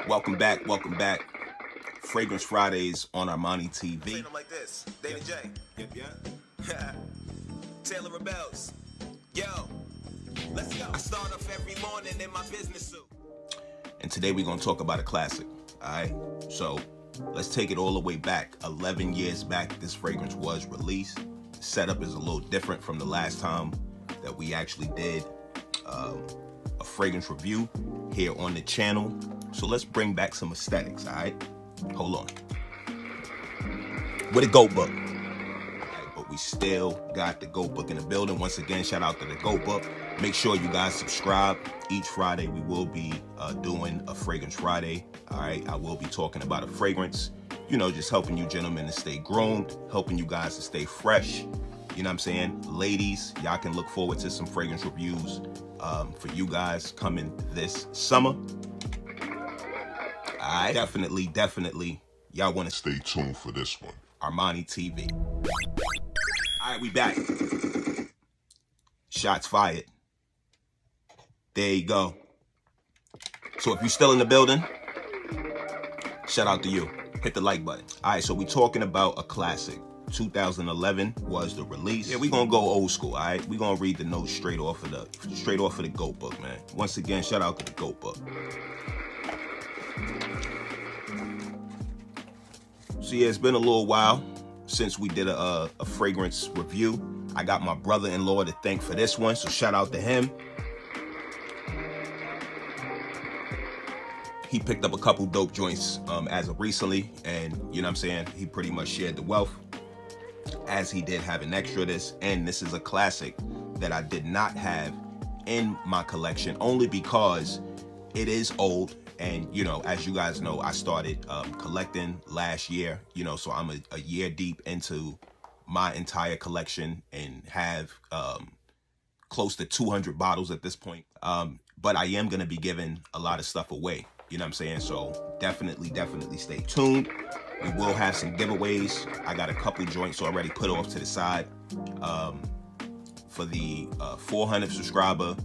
Welcome back. Fragrance Fridays on Armani TV. Saying them like this. Day to J. Yep. Taylor Rebels. Yo, let's go. I start off every morning in my business suit. And today we're going to talk about a classic. All right. So let's take it all the way back. 11 years back, this fragrance was released. The setup is a little different from the last time that we actually did a fragrance review here on the channel. So let's bring back some aesthetics. All right. Hold on. With a GOAT book. But we still got the GOAT book in the building. Once again, shout out to the GOAT book. Make sure you guys subscribe. Each Friday we will be doing a Fragrance Friday. All right, I will be talking about a fragrance, just helping you gentlemen to stay groomed, helping you guys to stay fresh. You know what I'm saying? Ladies, y'all can look forward to some fragrance reviews for you guys coming this summer. All right, definitely y'all want to Stay tuned for this one. Armani TV. All right, we back. Shots fired. There you go. So if you're still in the building, shout out to you. Hit the like button. All right, so we talking about a classic. 2011 was the release. Yeah, we gonna go old school. All right, we gonna read the notes straight off of the GOAT book, man. Once again, shout out to the GOAT book. So yeah, it's been a little while since we did a fragrance review. I got my brother-in-law to thank for this one, so shout out to him. He picked up a couple dope joints as of recently, and you know what I'm saying, he pretty much shared the wealth, as he did have an extra this, and this is a classic that I did not have in my collection, only because it is old. And, as you guys know, I started collecting last year, so I'm a year deep into my entire collection and have close to 200 bottles at this point. But I am going to be giving a lot of stuff away, you know what I'm saying? So definitely stay tuned. We will have some giveaways. I got a couple joints already put off to the side for the 400 subscriber.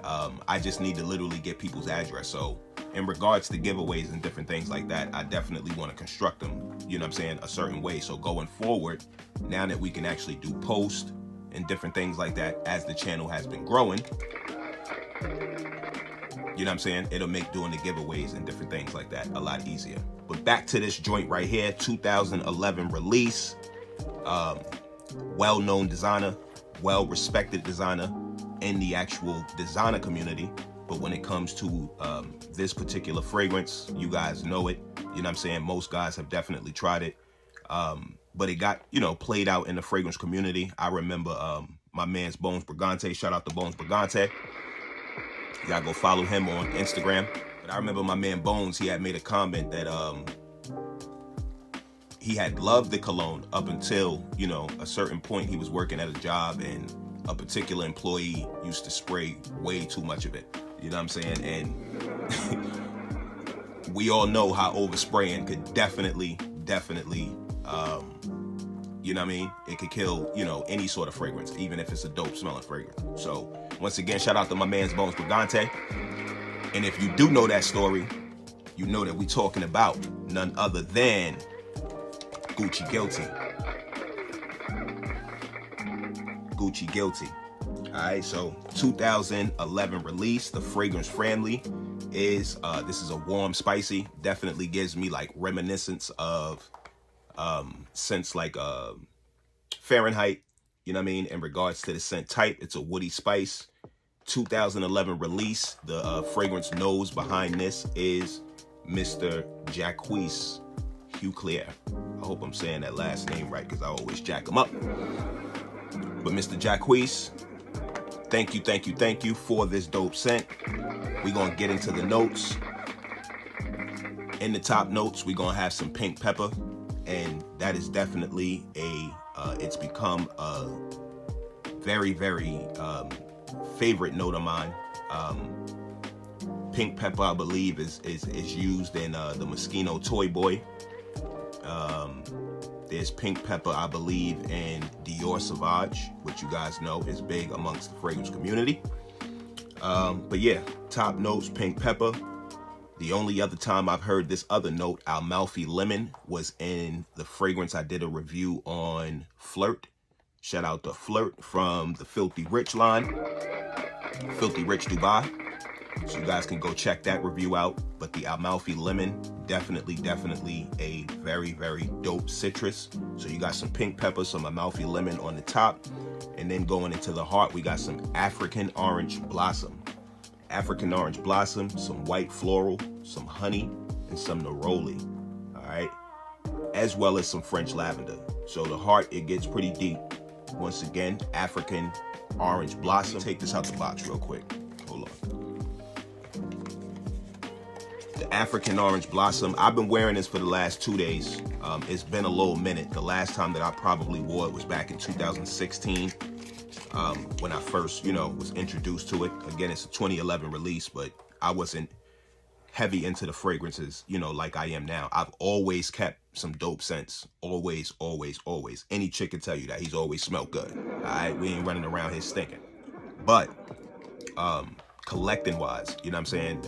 I just need to literally get people's address. So in regards to giveaways and different things like that, I definitely want to construct them, you know what I'm saying, a certain way. So going forward, now that we can actually do post and different things like that as the channel has been growing, you know what I'm saying, it'll make doing the giveaways and different things like that a lot easier. But back to this joint right here, 2011 release, well-known designer, well-respected designer in the actual designer community. But when it comes to this particular fragrance, you guys know it. You know what I'm saying? Most guys have definitely tried it. But it got, played out in the fragrance community. I remember my man's Bones Brigante. Shout out to Bones Brigante. Y'all go follow him on Instagram. But I remember my man Bones, he had made a comment that he had loved the cologne up until, a certain point. He was working at a job and a particular employee used to spray way too much of it. You know what I'm saying? And we all know how overspraying could definitely, you know what I mean? It could kill, any sort of fragrance, even if it's a dope smelling fragrance. So once again, shout out to my man's Bones Brigante. And if you do know that story, you know that we talking about none other than Gucci Guilty. Gucci Guilty. All right, so 2011 release, the fragrance family is, this is a warm, spicy, definitely gives me like reminiscence of scents like Fahrenheit, you know what I mean? In regards to the scent type, it's a woody spice. 2011 release, the fragrance nose behind this is Mr. Jacques Huclair. I hope I'm saying that last name right because I always jack him up. But Mr. Jacques, thank you for this dope scent. We're going to get into the notes. In the top notes, we're going to have some pink pepper. And that is definitely it's become a very, favorite note of mine. Pink pepper, I believe, is used in the Moschino Toy Boy. There's pink pepper, I believe, in Dior Sauvage, which you guys know is big amongst the fragrance community. But yeah, top notes, pink pepper. The only other time I've heard this other note, Amalfi Lemon, was in the fragrance I did a review on Flirt. Shout out to Flirt from the Filthy Rich line, Filthy Rich Dubai. So you guys can go check that review out. But the Amalfi Lemon, definitely a very, very dope citrus. So you got some pink pepper, some Amalfi Lemon on the top. And then going into the heart, we got some African Orange Blossom. African Orange Blossom, some white floral, some honey, and some neroli, all right? As well as some French lavender. So the heart, it gets pretty deep. Once again, African Orange Blossom. Take this out the box real quick. Hold on. The African Orange Blossom, I've been wearing this for the last 2 days. It's been a little minute. The last time that I probably wore it was back in 2016. When I first, was introduced to it. Again, it's a 2011 release, but I wasn't heavy into the fragrances, like I am now. I've always kept some dope scents. Always. Any chick can tell you that. He's always smelled good. All right, we ain't running around here stinking. But collecting wise, you know what I'm saying?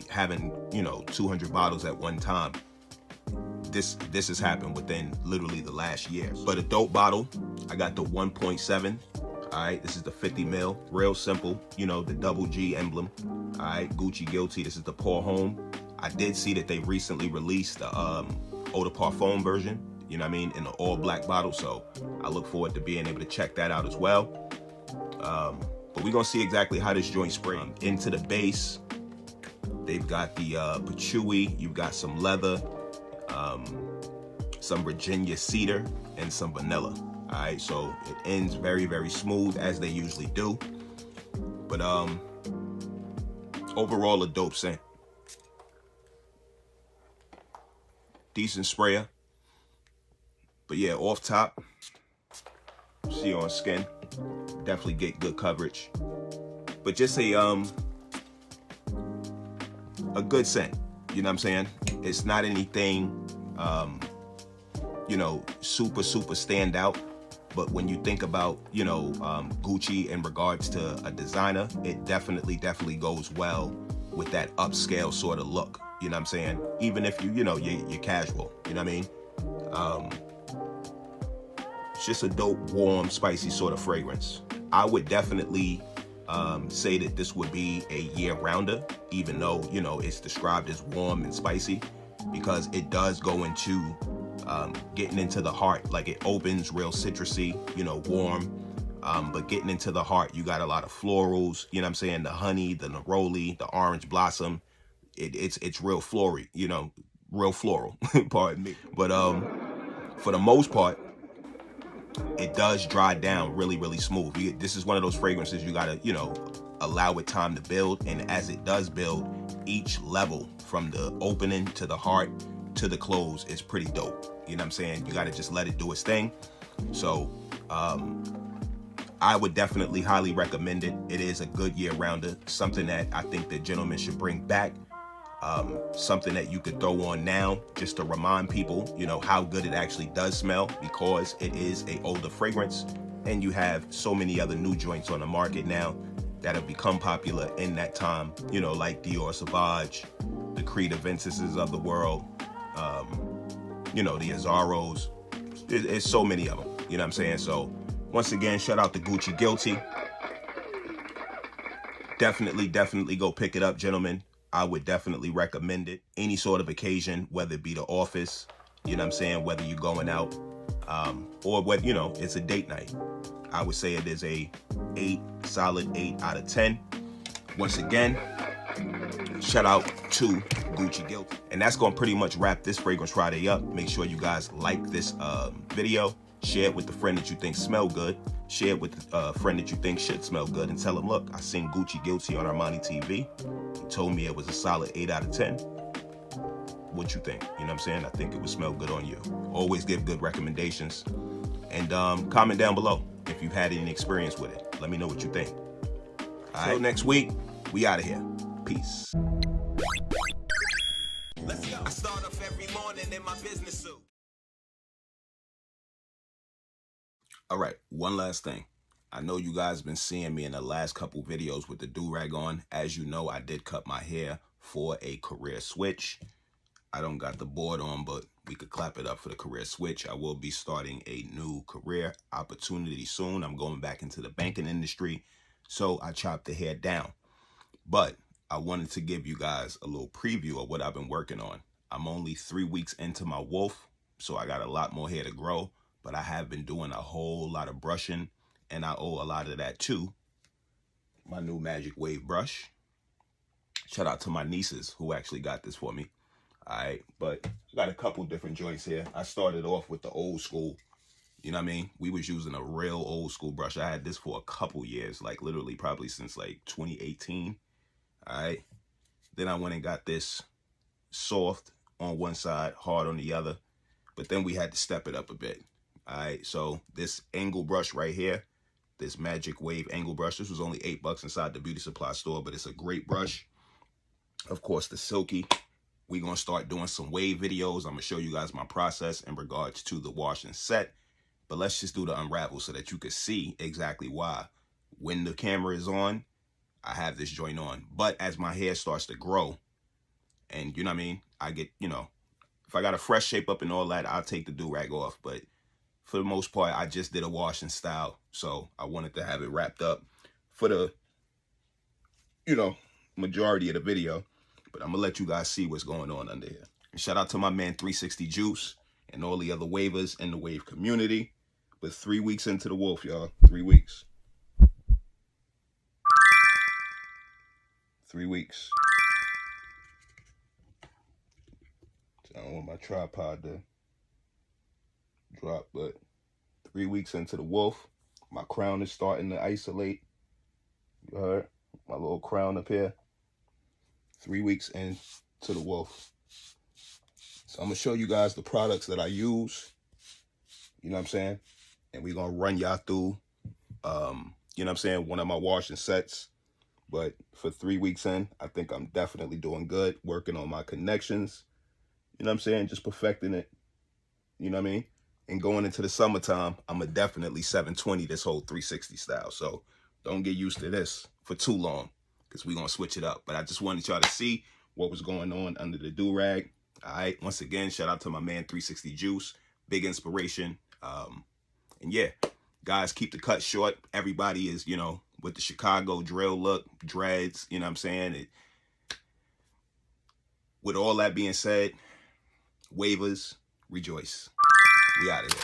Having, 200 bottles at one time. This has happened within literally the last year. But a dope bottle, I got the 1.7. All right, this is the 50 mil, real simple, the double G emblem. All right, Gucci Guilty, this is the Pour Homme. I did see that they recently released the Eau de Parfum version, in the all black bottle. So I look forward to being able to check that out as well. But we're gonna see exactly how this joint sprays. Into the base, they've got the patchouli, you've got some leather, some Virginia cedar, and some vanilla. All right, so it ends very, very smooth as they usually do. But overall, a dope scent. Decent sprayer. But yeah, off top, see on skin, definitely get good coverage. But just a good scent. You know what I'm saying? It's not anything, super stand out. But when you think about, Gucci in regards to a designer, it definitely goes well with that upscale sort of look. You know what I'm saying? Even if you're casual, you know what I mean? It's just a dope, warm, spicy sort of fragrance. I would definitely say that this would be a year-rounder, even though, it's described as warm and spicy, because it does go into getting into the heart. Like, it opens real citrusy, warm, but getting into the heart, you got a lot of florals, you know what I'm saying? The honey, the neroli, the orange blossom. It's real flory, real floral, pardon me. But for the most part, it does dry down really smooth. This is one of those fragrances you gotta, allow it time to build. And as it does build, each level from the opening to the heart to the close is pretty dope. You know what I'm saying? You gotta just let it do its thing. So I would definitely highly recommend it. It is a good year-rounder, something that I think that gentlemen should bring back. Something that you could throw on now just to remind people, how good it actually does smell, because it is a older fragrance, and you have so many other new joints on the market now that have become popular in that time, like Dior Sauvage, the Creed Aventuses of the world, the Azzaros. There's so many of them, you know what I'm saying? So once again, shout out to Gucci Guilty. Definitely go pick it up, gentlemen. I would definitely recommend it. Any sort of occasion, whether it be the office, you know what I'm saying, whether you're going out, or whether, it's a date night. I would say it is a solid 8 out of 10. Once again, shout out to Gucci Guilty. And that's going to pretty much wrap this Fragrance Friday up. Make sure you guys like this video. Share it with the friend that you think smell good. Share it with a friend that you think should smell good, and tell them, look, I seen Gucci Guilty on Armani TV. He told me it was a solid 8 out of 10. What you think? You know what I'm saying? I think it would smell good on you. Always give good recommendations. And comment down below if you've had any experience with it. Let me know what you think. All right, next week, we out of here. Peace. Let's go. I start off every morning in my business suit. All right, one last thing. I know you guys been seeing me in the last couple videos with the do-rag on. As you know, I did cut my hair for a career switch. I don't got the board on, but we could clap it up for the career switch. I will be starting a new career opportunity soon. I'm going back into the banking industry, so I chopped the hair down. But I wanted to give you guys a little preview of what I've been working on. I'm only 3 weeks into my wolf, so I got a lot more hair to grow, but I have been doing a whole lot of brushing, and I owe a lot of that to my new Magic Wave brush. Shout out to my nieces who actually got this for me. All right, but I got a couple different joints here. I started off with the old school. You know what I mean? We was using a real old school brush. I had this for a couple years, like literally probably since like 2018. All right. Then I went and got this soft on one side, hard on the other. But then we had to step it up a bit. All right. So this angle brush right here, this Magic Wave angle brush, this was only $8 inside the beauty supply store, but it's a great brush. Of course, the Silky. We're going to start doing some wave videos. I'm going to show you guys my process in regards to the wash and set. But let's just do the unravel so that you can see exactly why. When the camera is on, I have this joint on. But as my hair starts to grow, and you know what I mean, I get, you know, if I got a fresh shape up and all that, I'll take the do-rag off. But for the most part, I just did a wash and style. So I wanted to have it wrapped up for the, you know, majority of the video. But I'm going to let you guys see what's going on under here. And shout out to my man 360 Juice and all the other wavers in the wave community. But 3 weeks into the wolf, y'all. 3 weeks. 3 weeks. So I don't want my tripod to drop, but 3 weeks into the wolf. My crown is starting to isolate. You heard? My little crown up here. 3 weeks into the wolf. So I'm going to show you guys the products that I use. You know what I'm saying? And we're going to run y'all through, you know what I'm saying, one of my wash and sets. But for 3 weeks in, I think I'm definitely doing good. Working on my connections. You know what I'm saying? Just perfecting it. You know what I mean? And going into the summertime, I'm going to definitely 720 this whole 360 style. So don't get used to this for too long, because we're going to switch it up. But I just wanted y'all to see what was going on under the do-rag. All right. Once again, shout out to my man 360 Juice. Big inspiration. And yeah, guys, keep the cut short. Everybody is, you know, with the Chicago drill look, dreads, you know what I'm saying? With all that being said, wavers, rejoice. We out of here.